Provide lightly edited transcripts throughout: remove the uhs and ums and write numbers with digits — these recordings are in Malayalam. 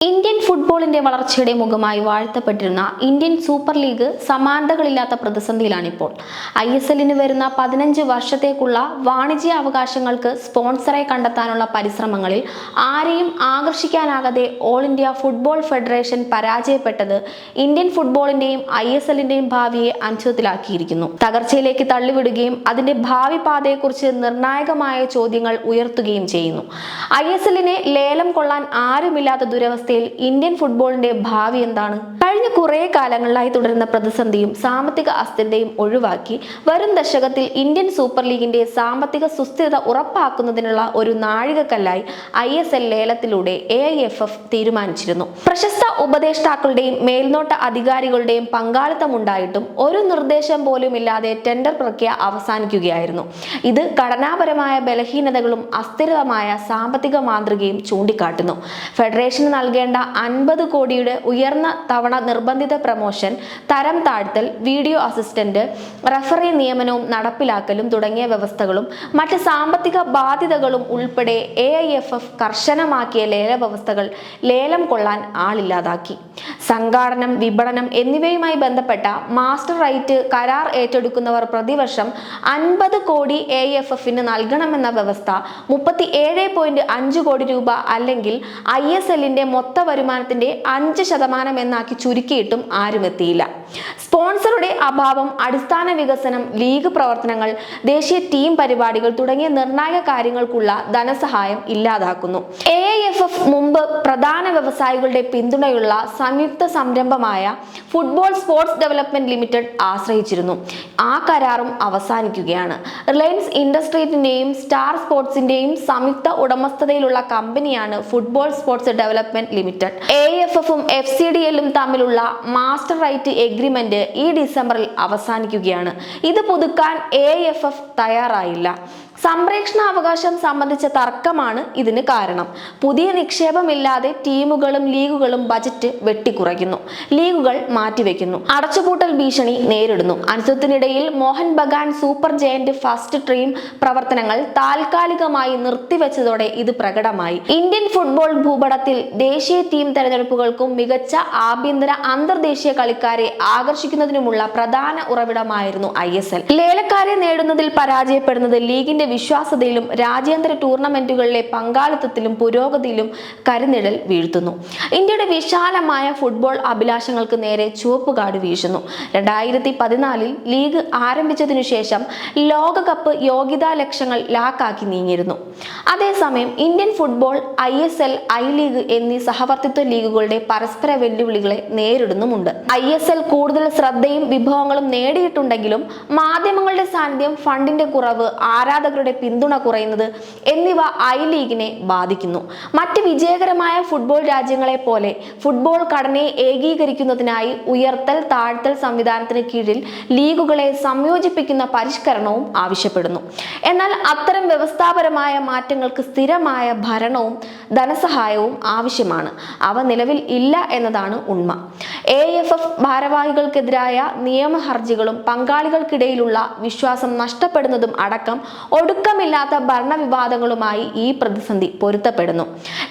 ഇന്ത്യൻ ഫുട്ബോളിന്റെ വളർച്ചയുടെ മുഖമായി വാഴ്ത്തപ്പെട്ടിരുന്ന ഇന്ത്യൻ സൂപ്പർ ലീഗ് സമാനതകളില്ലാത്ത പ്രതിസന്ധിയിലാണിപ്പോൾ. ISLന് വരുന്ന 15 വർഷത്തേക്കുള്ള വാണിജ്യ അവകാശങ്ങൾക്ക് സ്പോൺസറെ കണ്ടെത്താനുള്ള പരിശ്രമങ്ങളിൽ ആരെയും ആകർഷിക്കാനാകാതെ ഓൾ ഇന്ത്യ ഫുട്ബോൾ ഫെഡറേഷൻ പരാജയപ്പെട്ടത് ഇന്ത്യൻ ഫുട്ബോളിന്റെയും ISLന്റെയും ഭാവിയെ അനിശ്ചിതത്തിലാക്കിയിരിക്കുന്നു. തകർച്ചയിലേക്ക് തള്ളിവിടുകയും അതിന്റെ ഭാവി പാതയെക്കുറിച്ച് നിർണായകമായ ചോദ്യങ്ങൾ ഉയർത്തുകയും ചെയ്യുന്നു. ISLനെ ലേലം കൊള്ളാൻ ആരുമില്ലാത്ത ദുരവസ്ഥ ഇന്ത്യൻ ഫുട്ബോളിന്റെ ഭാവി എന്താണ്? കഴിഞ്ഞ കുറെ കാലങ്ങളിലായി തുടരുന്ന പ്രതിസന്ധിയും സാമ്പത്തിക അസ്ഥിരതയും ഒഴിവാക്കി വരും ദശകത്തിൽ ഇന്ത്യൻ സൂപ്പർ ലീഗിന്റെ സാമ്പത്തിക സുസ്ഥിരത ഉറപ്പാക്കുന്നതിനുള്ള ഒരു നാഴികക്കല്ലായി ISL ലേലത്തിലൂടെ AIFF തീരുമാനിച്ചിരുന്നു. പ്രശസ്ത ഉപദേഷ്ടാക്കളുടെയും മേൽനോട്ട അധികാരികളുടെയും പങ്കാളിത്തമുണ്ടായിട്ടും ഒരു നിർദ്ദേശം പോലും ഇല്ലാതെ ടെൻഡർ പ്രക്രിയ അവസാനിക്കുകയായിരുന്നു. ഇത് ഘടനാപരമായ ബലഹീനതകളും അസ്ഥിരമായ സാമ്പത്തിക മാതൃകയും ചൂണ്ടിക്കാട്ടുന്നു. ഫെഡറേഷന് നൽകേണ്ട 50 കോടിയുടെ ഉയർന്ന തവണ നിർബന്ധിത പ്രമോഷൻ, തരം താഴ്ത്തൽ, വീഡിയോ അസിസ്റ്റന്റ്, റഫറി നിയമനവും നടപ്പിലാക്കലും തുടങ്ങിയ വ്യവസ്ഥകളും മറ്റ് സാമ്പത്തിക ബാധ്യതകളും ഉൾപ്പെടെ AIFF കർശനമാക്കിയ ലേല വ്യവസ്ഥകൾ ലേലം കൊള്ളാൻ ആളില്ലാതാക്കി. സംഘാടനം, വിപണനം എന്നിവയുമായി ബന്ധപ്പെട്ട മാസ്റ്റർ റൈറ്റ് കരാർ ഏറ്റെടുക്കുന്നവർ പ്രതിവർഷം 50 കോടി AIFFന് നൽകണമെന്ന വ്യവസ്ഥ 37.5 കോടി രൂപ അല്ലെങ്കിൽ ISLന്റെ മൊത്ത വരുമാനത്തിന്റെ 5% എന്നാക്കി ചുരുക്കിയിട്ടും ആരും എത്തിയില്ല. സ്പോൺസറുടെ അഭാവം, അടിസ്ഥാന വികസനം, ലീഗ് പ്രവർത്തനങ്ങൾ, ദേശീയ ടീം പരിപാടികൾ തുടങ്ങിയ നിർണായക കാര്യങ്ങൾക്കുള്ള ധനസഹായം ഇല്ലാതാക്കുന്നു. AIFF മുമ്പ് പ്രധാന വ്യവസായികളുടെ പിന്തുണയുള്ള സംയുക്ത സംരംഭമായ ഫുട്ബോൾ സ്പോർട്സ് ഡെവലപ്മെന്റ് ലിമിറ്റഡ് ആശ്രയിച്ചിരുന്നു. ആ കരാറും അവസാനിക്കുകയാണ്. റിലയൻസ് ഇൻഡസ്ട്രീസിന്റെയും സ്റ്റാർ സ്പോർട്സിന്റെയും സംയുക്ത ഉടമസ്ഥതയിലുള്ള കമ്പനിയാണ് ഫുട്ബോൾ സ്പോർട്സ് ഡെവലപ്മെന്റ് ലിമിറ്റഡ്. AIFFും FCDLും തമ്മിലുള്ള മാസ്റ്റർ റൈറ്റ് എഗ്രിമെന്റ് ഈ ഡിസംബറിൽ അവസാനിക്കുകയാണ്. ഇത് പുതുക്കാൻ AIFF തയ്യാറായില്ല. സംപ്രേഷണാവകാശം സംബന്ധിച്ച തർക്കമാണ് ഇതിന് കാരണം. പുതിയ നിക്ഷേപമില്ലാതെ ടീമുകളും ലീഗുകളും ബജറ്റ് വെട്ടിക്കുറയ്ക്കുന്നു, ലീഗുകൾ മാറ്റിവെക്കുന്നു, അടച്ചുപൂട്ടൽ ഭീഷണി നേരിടുന്നു. അനിശ്ചിതത്വത്തിനിടയിൽ Mohun Bagan super giant first team പ്രവർത്തനങ്ങൾ താൽക്കാലികമായി നിർത്തിവെച്ചതോടെ ഇത് പ്രകടമായി. ഇന്ത്യൻ ഫുട്ബോൾ ഭൂപടത്തിൽ ദേശീയ ടീം തെരഞ്ഞെടുപ്പുകൾക്കും മികച്ച ആഭ്യന്തര അന്തർദേശീയ കളിക്കാരെ ആകർഷിക്കുന്നതിനുമുള്ള പ്രധാന ഉറവിടമായിരുന്നു ISL. ലേലക്കാരെ നേടുന്നതിൽ പരാജയപ്പെടുന്നത് ലീഗിന്റെ വിശ്വാസ്യതയിലും രാജ്യാന്തര ടൂർണമെന്റുകളിലെ പങ്കാളിത്തത്തിലും പുരോഗതിയിലും കരിനിഴൽ വീഴ്ത്തുന്നു. ഇന്ത്യയുടെ വിശാലമായ ഫുട്ബോൾ അഭിലാഷങ്ങൾക്ക് നേരെ ചുവപ്പുകാട് വീശുന്നു. 2014 ലീഗ് ആരംഭിച്ചതിനു ശേഷം ലോകകപ്പ് യോഗ്യതാ ലക്ഷ്യങ്ങൾ ലാക്കാക്കി നീങ്ങിയിരുന്നു. അതേസമയം Indian football ISL, I league എന്നീ സഹവർത്തിത്വ ലീഗുകളുടെ പരസ്പര വെല്ലുവിളികളെ നേരിടുന്നുമുണ്ട്. ISL കൂടുതൽ ശ്രദ്ധയും വിഭവങ്ങളും നേടിയിട്ടുണ്ടെങ്കിലും മാധ്യമങ്ങളുടെ സാന്നിധ്യം, ഫണ്ടിന്റെ കുറവ്, ആരാധകരുടെ പിന്തുണ കുറയുന്നത് എന്നിവ I ലീഗിനെ ബാധിക്കുന്നു. മറ്റ് വിജയകരമായ ഫുട്ബോൾ രാജ്യങ്ങളെ പോലെ ഫുട്ബോൾ ഘടനയെ ഏകീകരിക്കുന്നതിനായി ഉയർത്തൽ താഴ്ത്തൽ സംവിധാനത്തിന് കീഴിൽ ലീഗുകളെ സംയോജിപ്പിക്കുന്ന പരിഷ്കരണവും ആവശ്യപ്പെടുന്നു. എന്നാൽ അത്തരം വ്യവസ്ഥാപരമായ മാറ്റങ്ങൾക്ക് സ്ഥിരമായ ഭരണവും ധനസഹായവും ആവശ്യമാണ്. അവ നിലവിൽ ഇല്ല എന്നതാണ് ഉണ്മ. AIFF ഭാരവാഹികൾക്കെതിരായ നിയമ ഹർജികളും പങ്കാളികൾക്കിടയിലുള്ള വിശ്വാസം നഷ്ടപ്പെടുന്നതും അടക്കം ഒടുക്കമില്ലാത്ത ഭരണവിവാദങ്ങളുമായി ഈ പ്രതിസന്ധി പൊരുത്തപ്പെടുന്നു.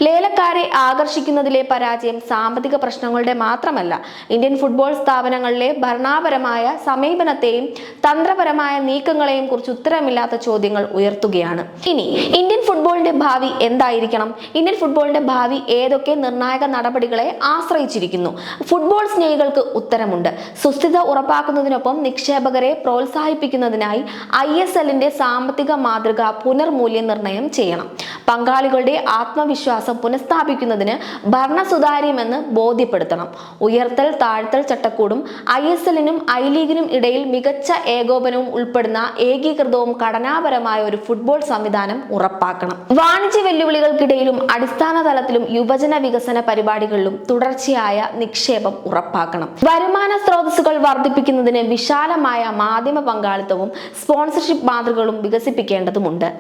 ലേലക്കാരെ ആകർഷിക്കുന്നതിലെ പരാജയം സാമ്പത്തിക പ്രശ്നങ്ങളുടെ മാത്രമല്ല, ഇന്ത്യൻ ഫുട്ബോൾ സ്ഥാപനങ്ങളിലെ ഭരണപരമായ സമീപനത്തെയും തന്ത്രപരമായ നീക്കങ്ങളെയും കുറിച്ച് ഉത്തരമില്ലാത്ത ചോദ്യങ്ങൾ ഉയർത്തുകയാണ്. ഇനി ഇന്ത്യൻ ഫുട്ബോളിന്റെ ഭാവി എന്തായിരിക്കണം? ഇന്ത്യൻ ഫുട്ബോളിന്റെ ഭാവി ഏതൊക്കെ നിർണായക നടപടികളെ ആശ്രയിച്ചിരിക്കുന്നു? ഫുട്ബോൾ സ്നേഹികൾക്ക് ഉത്തരമുണ്ട്. സുസ്ഥിരത ഉറപ്പാക്കുന്നതിനൊപ്പം നിക്ഷേപകരെ പ്രോത്സാഹിപ്പിക്കുന്നതിനായി ISLന്റെ സാമ്പത്തിക മാതൃക പുനർമൂല്യനിർണയം ചെയ്യണം. പങ്കാളികളുടെ ആത്മവിശ്വാസം പുനഃസ്ഥാപിക്കുന്നതിന് ഭരണ സുതാര്യമെന്ന് ബോധ്യപ്പെടുത്തണം. ഉയർത്തൽ താഴ്ത്തൽ ചട്ടക്കൂടും ISLനും I ലീഗിനും ഇടയിൽ മികച്ച ഏകോപനവും ഉൾപ്പെടുന്ന ഏകീകൃതവും ഘടനാപരമായ ഒരു ഫുട്ബോൾ സംവിധാനം ഉറപ്പാക്കണം. വാണിജ്യ വെല്ലുവിളികൾക്കിടയിലും അടിസ്ഥാന തലത്തിലും യുവജന വികസന പരിപാടികളിലും തുടർച്ചയായ നിക്ഷേപം ഉറപ്പാക്കണം. വരുമാന സ്രോതസ്സുകൾ വർദ്ധിപ്പിക്കുന്നതിന് വിശാലമായ മാധ്യമ പങ്കാളിത്തവും സ്പോൺസർഷിപ്പ് മാതൃകകളും വികസിപ്പിക്കേണ്ടതുണ്ട്.